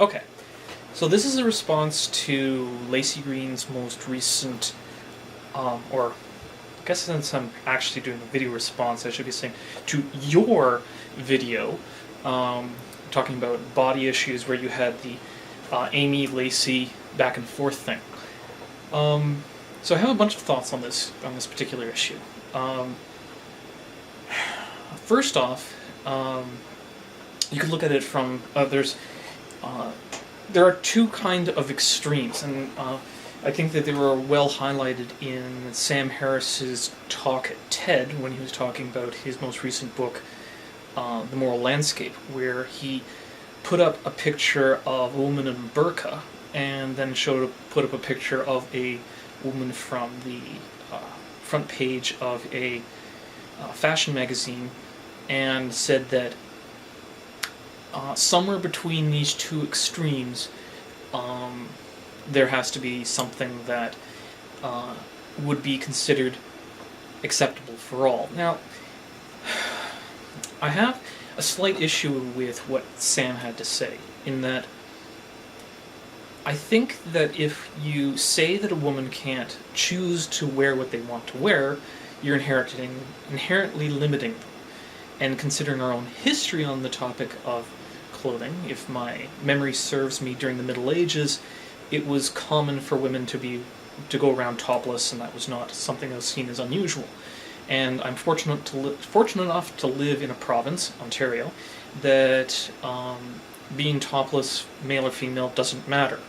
Okay, so this is a response to Lacey Green's most recent, or I guess since I'm actually doing a video response, I should be saying, to your video, talking about body issues where you had the Amy Lacey back and forth thing. So I have a bunch of thoughts on this particular issue. First off, you could look at it from there are two kind of extremes, and I think that they were well highlighted in Sam Harris's talk at TED when he was talking about his most recent book, The Moral Landscape, where he put up a picture of a woman in a burqa and then put up a picture of a woman from the front page of a fashion magazine, and said that somewhere between these two extremes, there has to be something that would be considered acceptable for all. Now, I have a slight issue with what Sam had to say, in that I think that if you say that a woman can't choose to wear what they want to wear, you're inherently limiting them. And considering our own history on the topic of clothing, if my memory serves me, during the Middle Ages, it was common for women to go around topless, and that was not something that was seen as unusual. And I'm fortunate enough to live in a province, Ontario, that being topless, male or female, doesn't matter.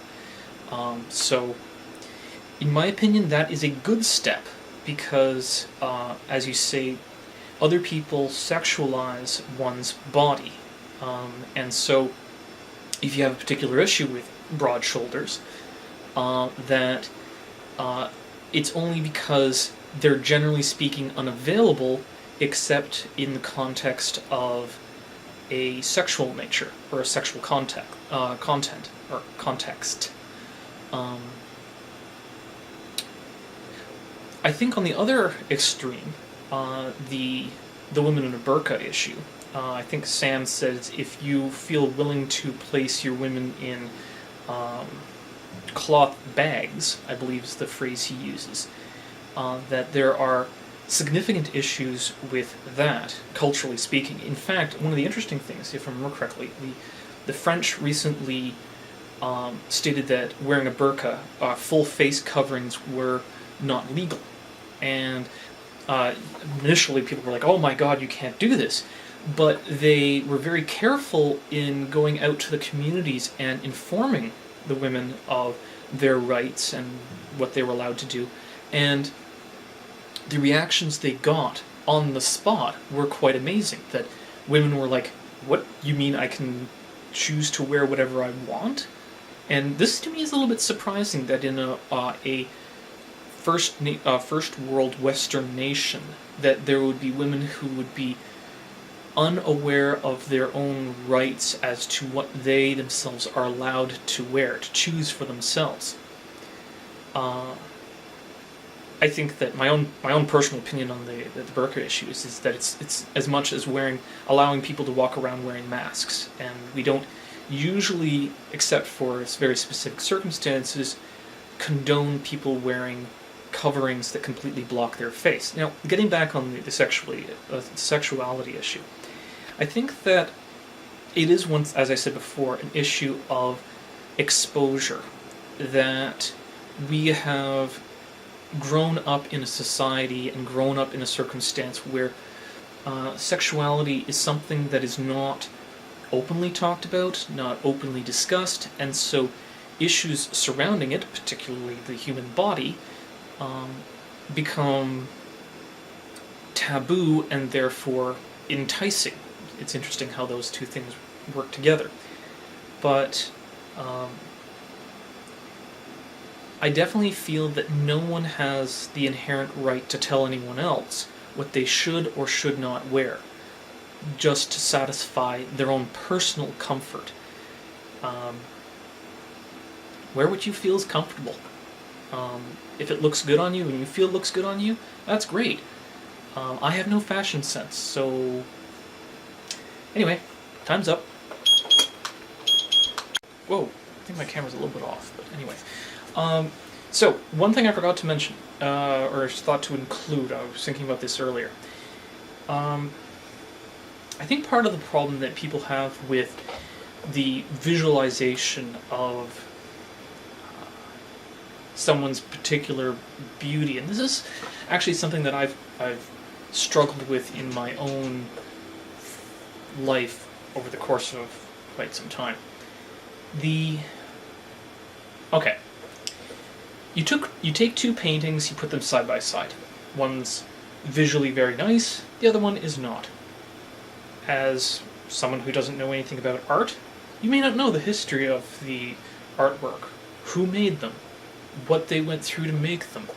So, in my opinion, that is a good step, because, as you say, other people sexualize one's body. And so, if you have a particular issue with broad shoulders, that it's only because they're generally speaking unavailable, except in the context of a sexual nature, or a sexual context. I think on the other extreme, the woman in a burqa issue, I think Sam says if you feel willing to place your women in cloth bags, I believe is the phrase he uses, that there are significant issues with that, culturally speaking. In fact, one of the interesting things, if I remember correctly, the French recently stated that wearing a burqa, full face coverings were not legal. And initially people were like, oh my god, you can't do this. But they were very careful in going out to the communities and informing the women of their rights and what they were allowed to do. And the reactions they got on the spot were quite amazing. That women were like, what, you mean I can choose to wear whatever I want? And this to me is a little bit surprising, that in a first world Western nation, that there would be women who would be unaware of their own rights as to what they themselves are allowed to wear, to choose for themselves. I think that my own personal opinion on the burqa issue is that it's as much as allowing people to walk around wearing masks, and we don't usually, except for very specific circumstances, condone people wearing coverings that completely block their face. Now, getting back on the sexuality issue, I think that it is, once, as I said before, an issue of exposure, that we have grown up in a society and grown up in a circumstance where sexuality is something that is not openly talked about, not openly discussed, and so issues surrounding it, particularly the human body, become taboo and therefore enticing. It's interesting how those two things work together. But I definitely feel that no one has the inherent right to tell anyone else what they should or should not wear, just to satisfy their own personal comfort. Wear what you feel is comfortable. If it looks good on you and you feel it looks good on you, that's great. I have no fashion sense, so... Anyway, time's up. Whoa, I think my camera's a little bit off, but anyway. So, one thing I forgot to mention, or thought to include, I was thinking about this earlier. I think part of the problem that people have with the visualization of someone's particular beauty, and this is actually something that I've struggled with in my own life over the course of quite some time. Okay. You take two paintings, you put them side by side. One's visually very nice, the other one is not. As someone who doesn't know anything about art, you may not know the history of the artwork, who made them, what they went through to make them.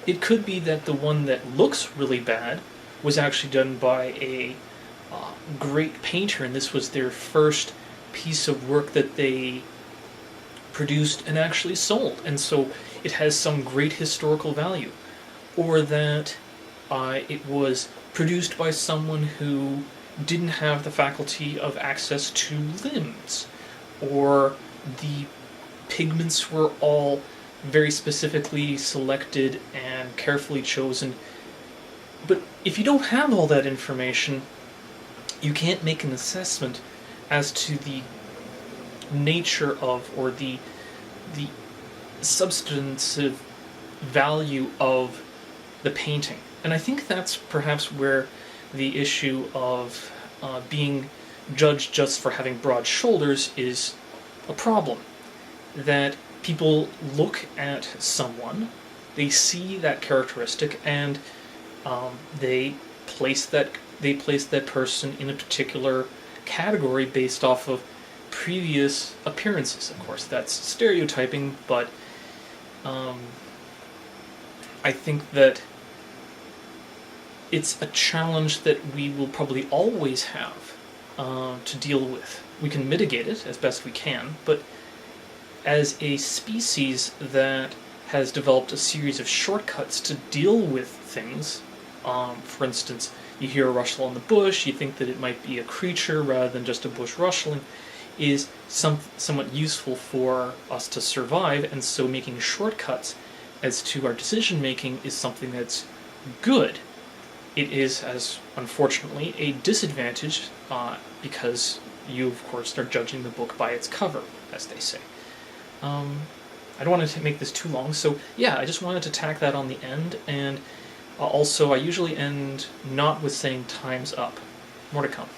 It could be that the one that looks really bad was actually done by a great painter, and this was their first piece of work that they produced and actually sold, and so it has some great historical value. Or that it was produced by someone who didn't have the faculty of access to limbs, or the pigments were all very specifically selected and carefully chosen. But if you don't have all that information, you can't make an assessment as to the nature of, or the substantive value of the painting. And I think that's perhaps where the issue of being judged just for having broad shoulders is a problem. That people look at someone, they see that characteristic, and they place that person in a particular category based off of previous appearances. Of course, that's stereotyping, but I think that it's a challenge that we will probably always have to deal with. We can mitigate it as best we can, but as a species that has developed a series of shortcuts to deal with things, for instance, you hear a rustle in the bush, you think that it might be a creature rather than just a bush rustling, is somewhat useful for us to survive, and so making shortcuts as to our decision making is something that's good. It is, as unfortunately, a disadvantage because you, of course, are judging the book by its cover, as they say. I don't want to make this too long, so yeah, I just wanted to tack that on the end, and also I usually end not with saying time's up. More to come.